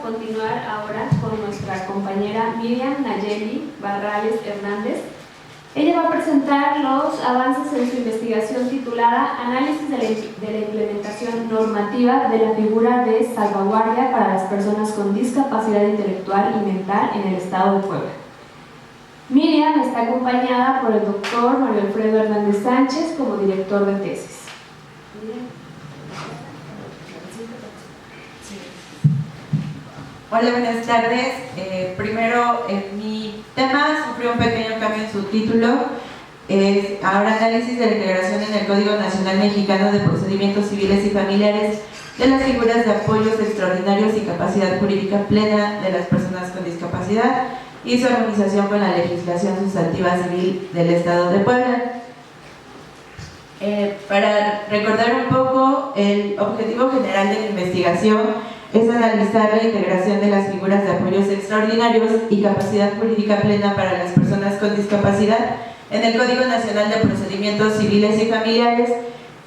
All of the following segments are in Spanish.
continuar ahora con nuestra compañera Miriam Nayeli Barrales Hernández. Ella va a presentar los avances en su investigación titulada Análisis de la implementación normativa de la figura de salvaguardia para las personas con discapacidad intelectual y mental en el Estado de Puebla. Miriam está acompañada por el doctor Mario Alfredo Hernández Sánchez como director de tesis. Hola, buenas tardes. Primero, mi tema sufrió un pequeño cambio en su título. Es ahora análisis de la integración en el Código Nacional Mexicano de Procedimientos Civiles y Familiares de las figuras de apoyos extraordinarios y capacidad jurídica plena de las personas con discapacidad y su armonización con la legislación sustantiva civil del Estado de Puebla. Para recordar un poco, el objetivo general de la investigación es analizar la integración de las figuras de apoyos extraordinarios y capacidad jurídica plena para las personas con discapacidad en el Código Nacional de Procedimientos Civiles y Familiares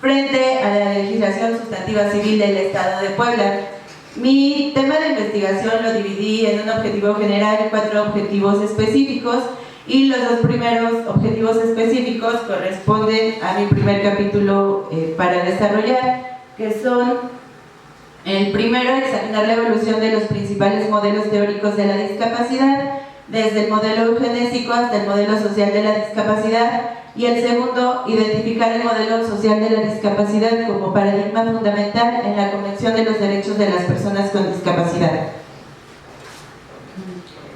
frente a la legislación sustantiva civil del Estado de Puebla. Mi tema de investigación lo dividí en un objetivo general y 4 objetivos específicos, y los 2 primeros objetivos específicos corresponden a mi primer capítulo para desarrollar, que son: el primero, examinar la evolución de los principales modelos teóricos de la discapacidad, desde el modelo eugenésico hasta el modelo social de la discapacidad, y el segundo, identificar el modelo social de la discapacidad como paradigma fundamental en la Convención de los Derechos de las Personas con Discapacidad.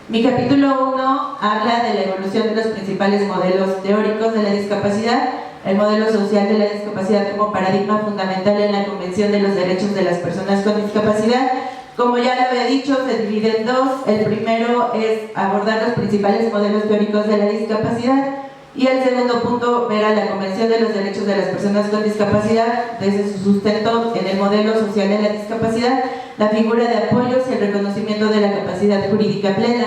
Mi capítulo 1 habla de la evolución de los principales modelos teóricos de la discapacidad, el modelo social de la discapacidad como paradigma fundamental en la Convención de los Derechos de las Personas con Discapacidad. Como ya lo había dicho, se divide en 2. El primero es abordar los principales modelos teóricos de la discapacidad, y el segundo punto verá la Convención de los Derechos de las Personas con Discapacidad desde su sustento en el modelo social de la discapacidad, la figura de apoyos y el reconocimiento de la capacidad jurídica plena.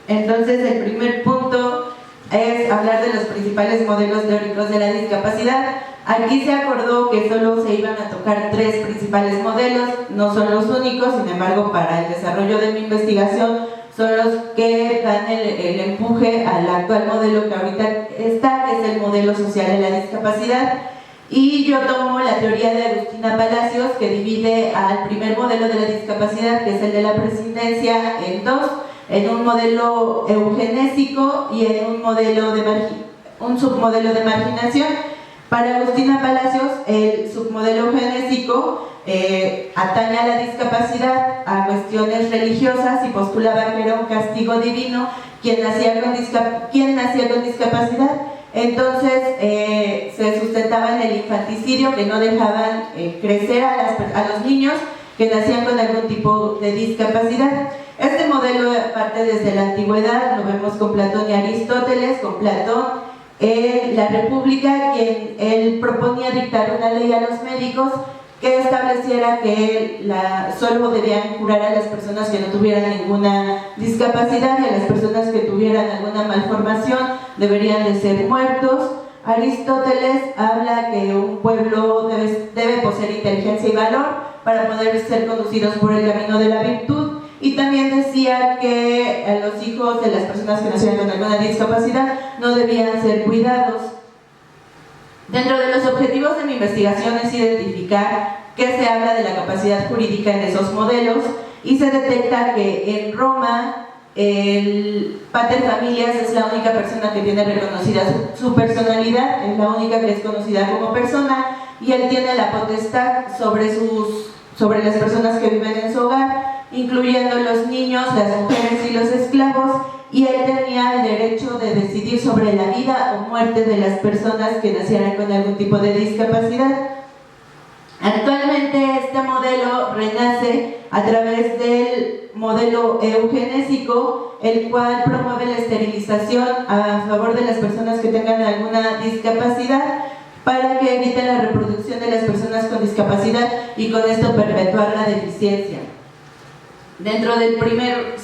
Entonces, el primer punto es hablar de los principales modelos teóricos de la discapacidad. Aquí se acordó que solo se iban a tocar 3 principales modelos, no son los únicos, sin embargo, para el desarrollo de mi investigación son los que dan el empuje al actual modelo que ahorita está, que es el modelo social de la discapacidad. Y yo tomo la teoría de Agustina Palacios, que divide al primer modelo de la discapacidad, que es el de la presidencia, en 2, en un modelo eugenésico y en un submodelo de marginación. Para Agustina Palacios, el submodelo eugenésico atañe a la discapacidad, a cuestiones religiosas, y postulaba que era un castigo divino quien nacía con discapacidad. Entonces se sustentaba en el infanticidio, que no dejaban crecer a los niños que nacían con algún tipo de discapacidad. Este modelo parte desde la antigüedad, lo vemos con Platón y Aristóteles. Con Platón, la República, quien él proponía dictar una ley a los médicos que estableciera que solo debían curar a las personas que no tuvieran ninguna discapacidad, y a las personas que tuvieran alguna malformación deberían de ser muertos. Aristóteles habla que un pueblo debe poseer inteligencia y valor para poder ser conducidos por el camino de la virtud, y también decía que a los hijos de las personas que nacieron con alguna discapacidad no debían ser cuidados. Dentro de los objetivos de mi investigación es identificar que se habla de la capacidad jurídica en esos modelos, y se detecta que en Roma el pater familias es la única persona que tiene reconocida su personalidad, es la única que es conocida como persona, y él tiene la potestad sobre las personas que viven en su hogar, incluyendo los niños, las mujeres y los esclavos, y él tenía el derecho de decidir sobre la vida o muerte de las personas que nacieran con algún tipo de discapacidad. Actualmente este modelo renace a través del modelo eugenésico, el cual promueve la esterilización a favor de las personas que tengan alguna discapacidad, para que eviten la reproducción de las personas con discapacidad y con esto perpetuar la deficiencia. Dentro del primer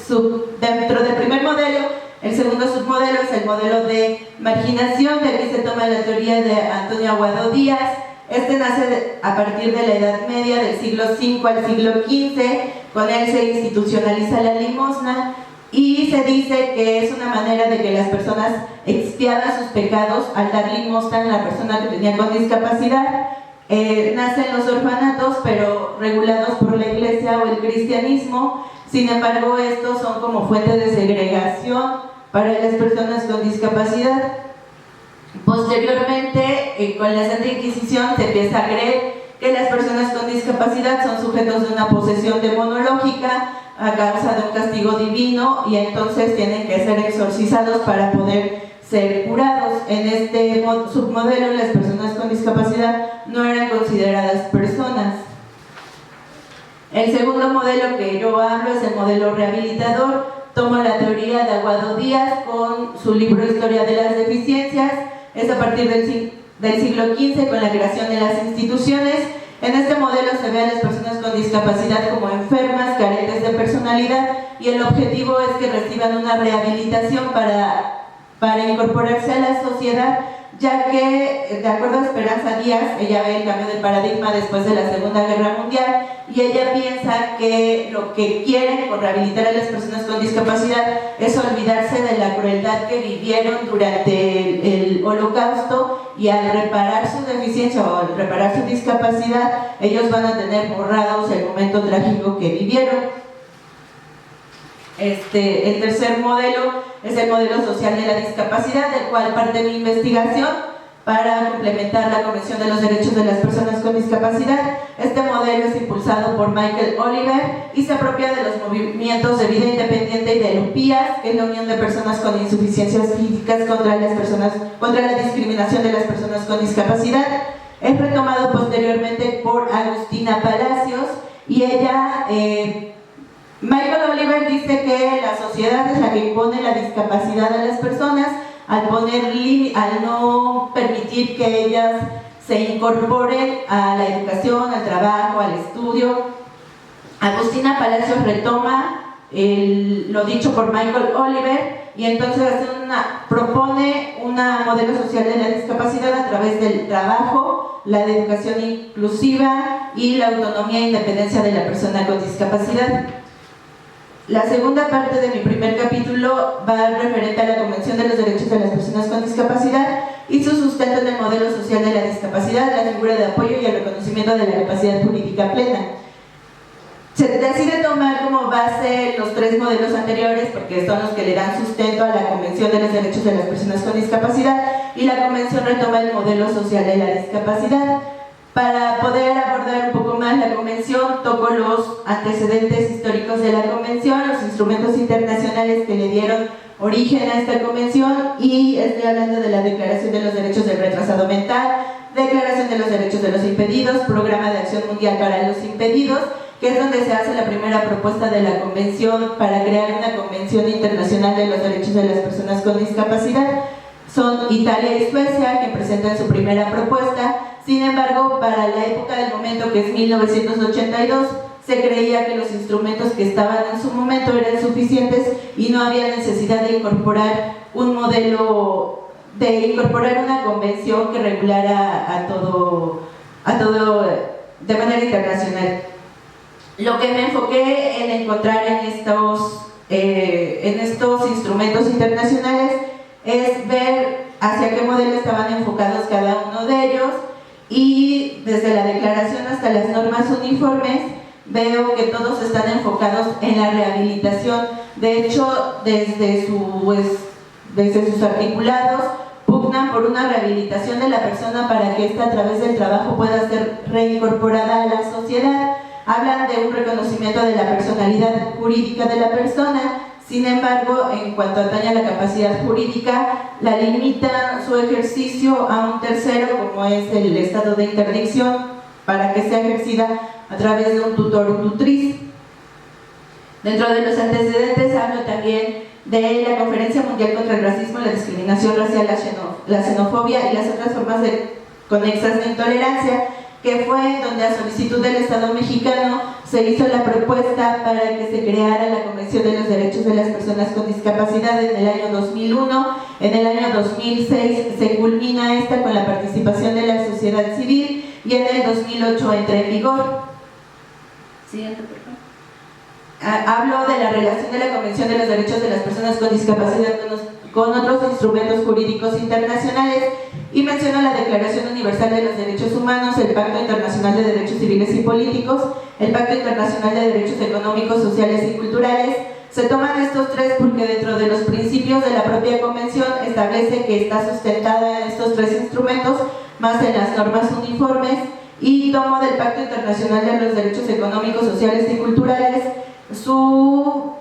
modelo, el segundo submodelo es el modelo de marginación. De aquí se toma la teoría de Antonio Aguado Díaz, Este nace a partir de la Edad Media, del siglo V al siglo XV. Con él se institucionaliza la limosna y se dice que es una manera de que las personas expiaran sus pecados al dar limosna a la persona que tenía con discapacidad. Nacen los orfanatos, pero regulados por la Iglesia o el cristianismo. Sin embargo, estos son como fuente de segregación para las personas con discapacidad. Posteriormente, con la Santa Inquisición se empieza a creer que las personas con discapacidad son sujetos de una posesión demonológica a causa de un castigo divino y entonces tienen que ser exorcizados para poder ser curados. En este submodelo, las personas con discapacidad no eran consideradas personas. El segundo modelo que yo hablo es el modelo rehabilitador. Tomo la teoría de Aguado Díaz con su libro Historia de las Deficiencias. Es a partir del siglo XV, con la creación de las instituciones. En este modelo se ve a las personas con discapacidad como enfermas, carentes de personalidad, y el objetivo es que reciban una rehabilitación para incorporarse a la sociedad, ya que, de acuerdo a Esperanza Díaz, ella ve el cambio de paradigma después de la Segunda Guerra Mundial y ella piensa que lo que quieren con rehabilitar a las personas con discapacidad es olvidarse de la crueldad que vivieron durante el Holocausto, y al reparar su deficiencia o al reparar su discapacidad, ellos van a tener borrados el momento trágico que vivieron. El tercer modelo es el modelo social de la discapacidad, del cual parte mi investigación para complementar la Convención de los Derechos de las Personas con Discapacidad. Este modelo es impulsado por Michael Oliver y se apropia de los movimientos de vida independiente y de UPIAS, que es la Unión de Personas con Insuficiencias Físicas contra la discriminación de las personas con discapacidad. Es retomado posteriormente por Agustina Palacios y ella... Michael Oliver dice que la sociedad es la que impone la discapacidad a las personas al no permitir que ellas se incorporen a la educación, al trabajo, al estudio. Agustina Palacios retoma lo dicho por Michael Oliver y entonces propone un modelo social de la discapacidad a través del trabajo, la educación inclusiva y la autonomía e independencia de la persona con discapacidad. La segunda parte de mi primer capítulo va referente a la Convención de los Derechos de las Personas con Discapacidad y su sustento en el modelo social de la discapacidad, la figura de apoyo y el reconocimiento de la capacidad jurídica plena. Se decide tomar como base los tres modelos anteriores porque son los que le dan sustento a la Convención de los Derechos de las Personas con Discapacidad, y la Convención retoma el modelo social de la discapacidad. Para poder abordar un poco más la Convención, toco los antecedentes históricos de la Convención, los instrumentos internacionales que le dieron origen a esta Convención, y estoy hablando de la Declaración de los Derechos del Retrasado Mental, Declaración de los Derechos de los Impedidos, Programa de Acción Mundial para los Impedidos, que es donde se hace la primera propuesta de la Convención para crear una Convención Internacional de los Derechos de las Personas con Discapacidad. Son Italia y Suecia quienes presentan su primera propuesta. Sin embargo, para la época del momento, que es 1982, se creía que los instrumentos que estaban en su momento eran suficientes y no había necesidad de incorporar una convención que regulara a todo de manera internacional. Lo que me enfoqué en encontrar en estos instrumentos internacionales es ver hacia qué modelo estaban enfocados cada uno de ellos, y desde la declaración hasta las normas uniformes veo que todos están enfocados en la rehabilitación. De hecho, desde sus articulados pugnan por una rehabilitación de la persona para que ésta a través del trabajo pueda ser reincorporada a la sociedad. Hablan de un reconocimiento de la personalidad jurídica de la persona. Sin embargo, en cuanto atañe a la capacidad jurídica, la limita su ejercicio a un tercero, como es el estado de interdicción, para que sea ejercida a través de un tutor o tutriz. Dentro de los antecedentes hablo también de la Conferencia Mundial contra el Racismo, la Discriminación Racial, la Xenofobia y las otras formas conexas de intolerancia, que fue donde a solicitud del Estado mexicano se hizo la propuesta para que se creara la Convención de los Derechos de las Personas con Discapacidad en el año 2001. En el año 2006 se culmina esta con la participación de la sociedad civil y en el 2008 entra en vigor. Siguiente, por favor. Hablo de la relación de la Convención de los Derechos de las Personas con Discapacidad con otros instrumentos jurídicos internacionales y menciono la Declaración Universal de los Derechos Humanos, el Pacto Internacional de Derechos Civiles y Políticos, el Pacto Internacional de Derechos Económicos, Sociales y Culturales. Se toman estos tres porque dentro de los principios de la propia Convención establece que está sustentada en estos tres instrumentos, más en las normas uniformes, y tomo del Pacto Internacional de los Derechos Económicos, Sociales y Culturales su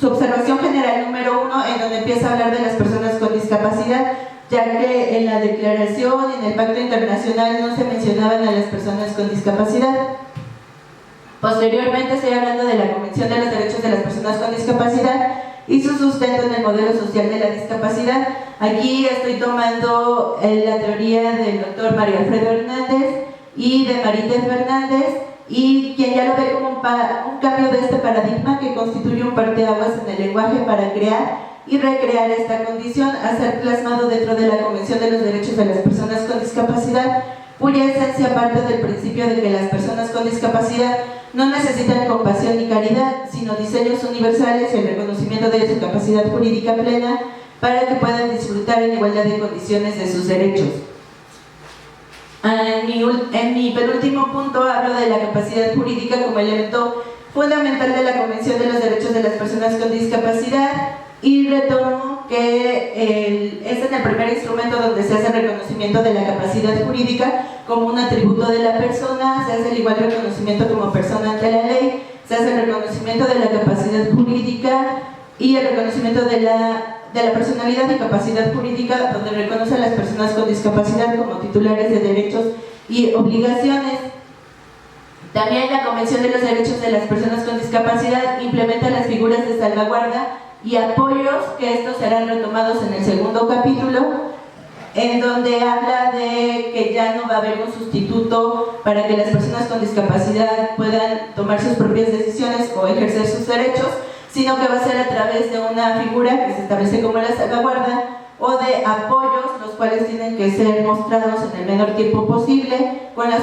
observación general número 1, en donde empieza a hablar de las personas con discapacidad, ya que en la declaración y en el pacto internacional no se mencionaban a las personas con discapacidad. Posteriormente estoy hablando de la Convención de los Derechos de las Personas con Discapacidad y su sustento en el modelo social de la discapacidad. Aquí estoy tomando la teoría del doctor Mario Alfredo Hernández y de Marites Fernández, y quien ya lo ve como un cambio de este paradigma que constituye un parteaguas en el lenguaje para crear y recrear esta condición a ser plasmado dentro de la Convención de los Derechos de las Personas con Discapacidad, cuya esencia parte del principio de que las personas con discapacidad no necesitan compasión ni caridad, sino diseños universales y el reconocimiento de su capacidad jurídica plena para que puedan disfrutar en igualdad de condiciones de sus derechos. En mi penúltimo punto hablo de la capacidad jurídica como elemento fundamental de la Convención de los Derechos de las Personas con Discapacidad y retomo que es en el primer instrumento donde se hace el reconocimiento de la capacidad jurídica como un atributo de la persona, se hace el igual reconocimiento como persona ante la ley, se hace el reconocimiento de la capacidad jurídica y el reconocimiento de la personalidad y capacidad jurídica, donde reconoce a las personas con discapacidad como titulares de derechos y obligaciones. También la Convención de los Derechos de las Personas con Discapacidad implementa las figuras de salvaguarda y apoyos, que estos serán retomados en el segundo capítulo, en donde habla de que ya no va a haber un sustituto para que las personas con discapacidad puedan tomar sus propias decisiones o ejercer sus derechos, sino que va a ser a través de una figura que se establece como la salvaguarda o de apoyos, los cuales tienen que ser mostrados en el menor tiempo posible, con la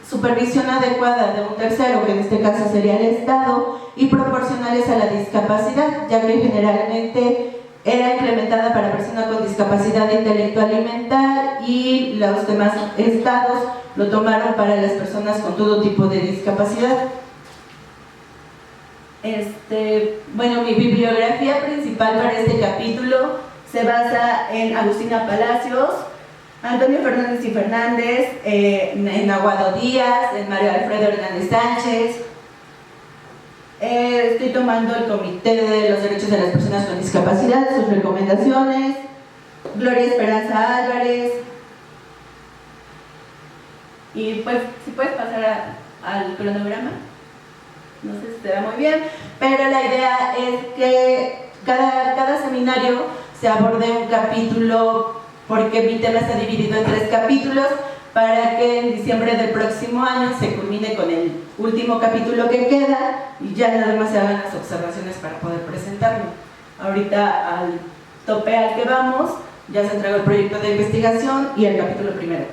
supervisión adecuada de un tercero, que en este caso sería el Estado, y proporcionales a la discapacidad, ya que generalmente era implementada para personas con discapacidad intelectual y mental, y los demás estados lo tomaron para las personas con todo tipo de discapacidad. Bueno, mi bibliografía principal para este capítulo se basa en Agustina Palacios, Antonio Fernández y Fernández, en Aguado Díaz, en Mario Alfredo Hernández Sánchez. Estoy tomando el Comité de los Derechos de las Personas con Discapacidad, sus recomendaciones, Gloria Esperanza Álvarez. Y pues, si puedes pasar al cronograma. No sé si se ve muy bien, pero la idea es que cada seminario se aborde un capítulo, porque mi tema está dividido en 3 capítulos, para que en diciembre del próximo año se culmine con el último capítulo que queda y ya nada más se hagan las observaciones para poder presentarlo. Ahorita al tope al que vamos ya se entregó el proyecto de investigación y el capítulo primero.